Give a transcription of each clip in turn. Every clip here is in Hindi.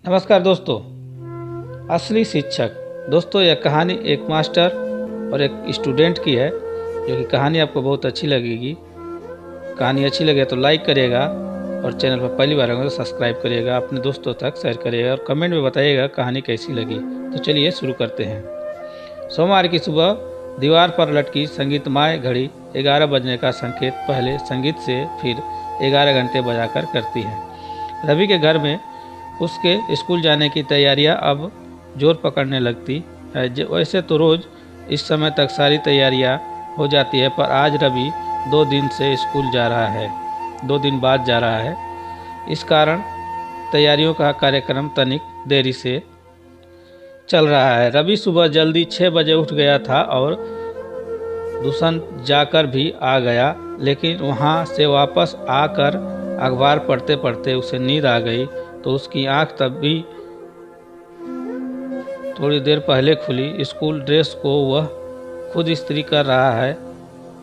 नमस्कार दोस्तों। असली शिक्षक। दोस्तों, यह कहानी एक मास्टर और एक स्टूडेंट की है, जो कि कहानी आपको बहुत अच्छी लगेगी। कहानी अच्छी लगे तो लाइक करिएगा और चैनल पर पहली बार आएगा तो सब्सक्राइब करिएगा, अपने दोस्तों तक शेयर करिएगा और कमेंट में बताइएगा कहानी कैसी लगी। तो चलिए शुरू करते हैं। सोमवार की सुबह दीवार पर लटकी संगीतमय घड़ी 11 बजने का संकेत पहले संगीत से फिर 11 घंटे बजाकर करती है। रवि के घर में उसके स्कूल जाने की तैयारियां अब जोर पकड़ने लगती है। वैसे तो रोज़ इस समय तक सारी तैयारियां हो जाती है, पर आज रवि 2 दिन से स्कूल जा रहा है, 2 दिन बाद जा रहा है। इस कारण तैयारियों का कार्यक्रम तनिक देरी से चल रहा है। रवि सुबह जल्दी 6 बजे उठ गया था और दूसन जाकर भी आ गया, लेकिन वहाँ से वापस आकर अखबार पढ़ते पढ़ते उसे नींद आ गई। तो उसकी आंख तब भी थोड़ी देर पहले खुली। स्कूल ड्रेस को वह खुद इस्त्री कर रहा है,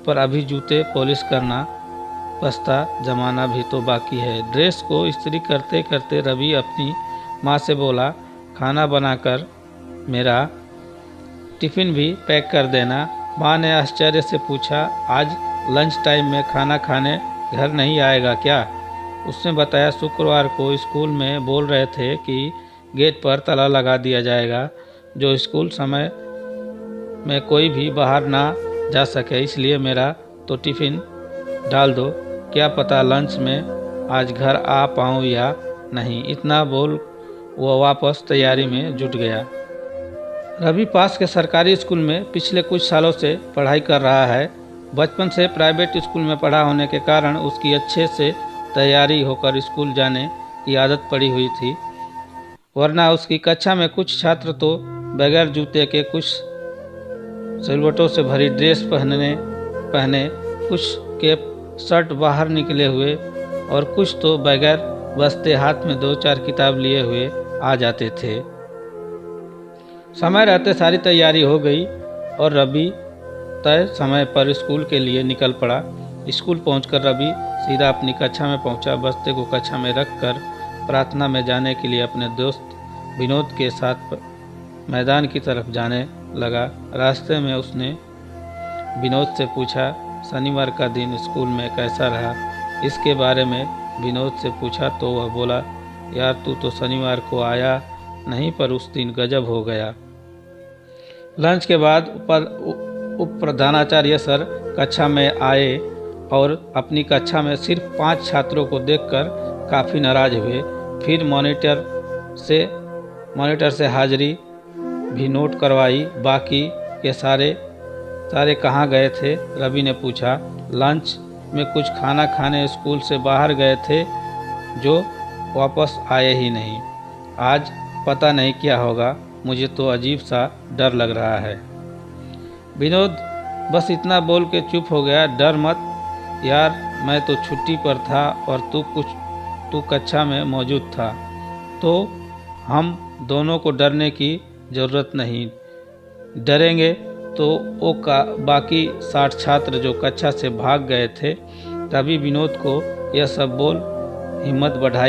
पर अभी जूते पॉलिश करना बचता जमाना भी तो बाकी है। ड्रेस को इस्त्री करते करते रवि अपनी माँ से बोला, खाना बनाकर मेरा टिफ़िन भी पैक कर देना। माँ ने आश्चर्य से पूछा, आज लंच टाइम में खाना खाने घर नहीं आएगा क्या? उसने बताया, शुक्रवार को स्कूल में बोल रहे थे कि गेट पर ताला लगा दिया जाएगा, जो स्कूल समय में कोई भी बाहर ना जा सके, इसलिए मेरा तो टिफ़िन डाल दो। क्या पता लंच में आज घर आ पाऊँ या नहीं। इतना बोल वो वापस तैयारी में जुट गया। रवि पास के सरकारी स्कूल में पिछले कुछ सालों से पढ़ाई कर रहा है। बचपन से प्राइवेट स्कूल में पढ़ा होने के कारण उसकी अच्छे से तैयारी होकर स्कूल जाने की आदत पड़ी हुई थी, वरना उसकी कक्षा में कुछ छात्र तो बगैर जूते के कुछ सिलवटों से भरी ड्रेस पहने, कुछ के शर्ट बाहर निकले हुए और कुछ तो बगैर बस्ते हाथ में 2-4 किताब लिए हुए आ जाते थे। समय रहते सारी तैयारी हो गई और रवि तय समय पर स्कूल के लिए निकल पड़ा। स्कूल पहुंचकर रवि सीधा अपनी कक्षा में पहुंचा। बस्ते को कक्षा में रखकर प्रार्थना में जाने के लिए अपने दोस्त विनोद के साथ मैदान की तरफ जाने लगा। रास्ते में उसने विनोद से पूछा, शनिवार का दिन स्कूल में कैसा रहा? इसके बारे में विनोद से पूछा तो वह बोला, यार तू तो शनिवार को आया नहीं, पर उस दिन गजब हो गया। लंच के बाद उप प्रधानाचार्य सर कक्षा में आए और अपनी कक्षा में सिर्फ 5 छात्रों को देखकर काफ़ी नाराज हुए। फिर मॉनिटर से हाजिरी भी नोट करवाई। बाकी के सारे कहाँ गए थे? रवि ने पूछा। लंच में कुछ खाना खाने स्कूल से बाहर गए थे, जो वापस आए ही नहीं। आज पता नहीं क्या होगा, मुझे तो अजीब सा डर लग रहा है। विनोद बस इतना बोल के चुप हो गया। डर मत यार, मैं तो छुट्टी पर था और तू कक्षा में मौजूद था, तो हम दोनों को डरने की ज़रूरत नहीं। डरेंगे तो बाकी 60 छात्र जो कक्षा से भाग गए थे। तभी विनोद को यह सब बोल हिम्मत बढ़ा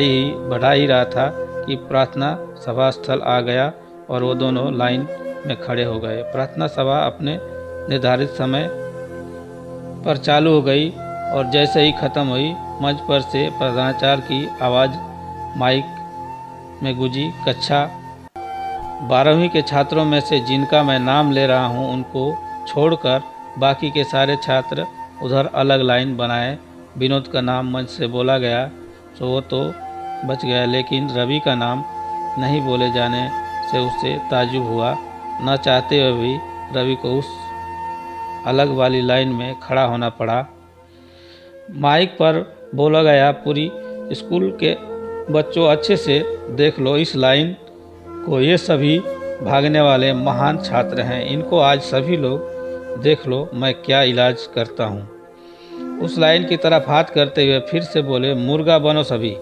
ही रहा था कि प्रार्थना सभा स्थल आ गया और वो दोनों लाइन में खड़े हो गए। प्रार्थना सभा अपने निर्धारित समय पर चालू हो गई और जैसे ही खत्म हुई, मंच पर से प्रधानाचार्य की आवाज़ माइक में गूंजी, कक्षा 12वीं के छात्रों में से जिनका मैं नाम ले रहा हूं, उनको छोड़कर बाकी के सारे छात्र उधर अलग लाइन बनाए। विनोद का नाम मंच से बोला गया तो वो तो बच गया, लेकिन रवि का नाम नहीं बोले जाने से उसे ताज्जुब हुआ। न चाहते हुए भी रवि को उस अलग वाली लाइन में खड़ा होना पड़ा। माइक पर बोला गया, पूरी स्कूल के बच्चों अच्छे से देख लो इस लाइन को, ये सभी भागने वाले महान छात्र हैं। इनको आज सभी लोग देख लो, मैं क्या इलाज करता हूँ। उस लाइन की तरफ हाथ करते हुए फिर से बोले, मुर्गा बनो सभी।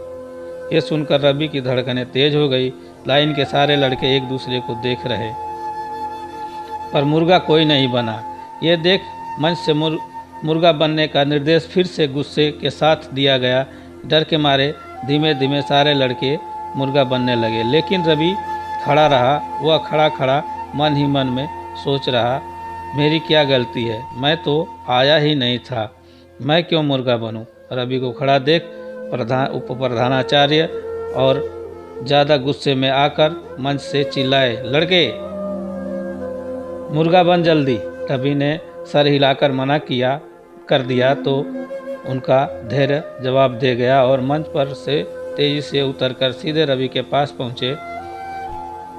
ये सुनकर रवि की धड़कनें तेज हो गई। लाइन के सारे लड़के एक दूसरे को देख रहे, पर मुर्गा कोई नहीं बना। ये देख मंच से मुर्गा बनने का निर्देश फिर से गुस्से के साथ दिया गया। डर के मारे धीमे धीमे सारे लड़के मुर्गा बनने लगे। लेकिन रवि खड़ा रहा। वह खड़ा खड़ा मन ही मन में सोच रहा, मेरी क्या गलती है, मैं तो आया ही नहीं था, मैं क्यों मुर्गा बनूं। रवि को खड़ा देख उप प्रधानाचार्य और ज़्यादा गुस्से में आकर मंच से चिल्लाए, लड़के मुर्गा बन जल्दी। रवि ने सर हिलाकर मना कर दिया तो उनका धैर्य जवाब दे गया और मंच पर से तेजी से उतरकर सीधे रवि के पास पहुंचे।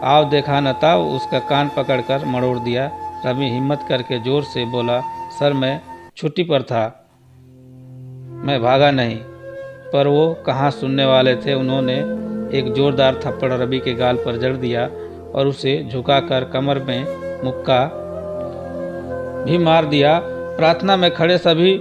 आओ देखा न था, उसका कान पकड़कर मरोड़ दिया। रवि हिम्मत करके जोर से बोला, सर मैं छुट्टी पर था, मैं भागा नहीं। पर वो कहाँ सुनने वाले थे। उन्होंने एक जोरदार थप्पड़ रवि के गाल पर जड़ दिया और उसे झुकाकर कमर में मुक्का भी मार दिया। प्रार्थना में खड़े सभी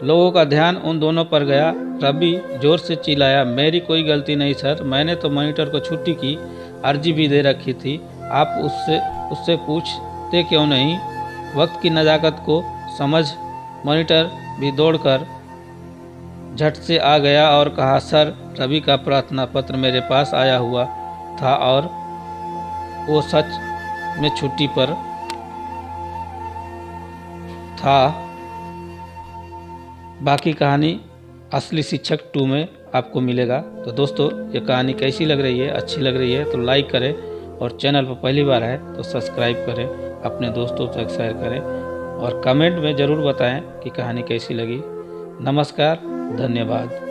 लोगों का ध्यान उन दोनों पर गया। रवि जोर से चिल्लाया, मेरी कोई गलती नहीं सर, मैंने तो मॉनिटर को छुट्टी की अर्जी भी दे रखी थी, आप उससे पूछते क्यों नहीं। वक्त की नज़ाकत को समझ मॉनिटर भी दौड़कर झट से आ गया और कहा, सर रवि का प्रार्थना पत्र मेरे पास आया हुआ था और वो सच में छुट्टी पर था। बाकी कहानी असली शिक्षक 2 में आपको मिलेगा। तो दोस्तों ये कहानी कैसी लग रही है, अच्छी लग रही है तो लाइक करें और चैनल पर पहली बार है तो सब्सक्राइब करें, अपने दोस्तों तक शेयर करें और कमेंट में ज़रूर बताएं कि कहानी कैसी लगी। नमस्कार, धन्यवाद।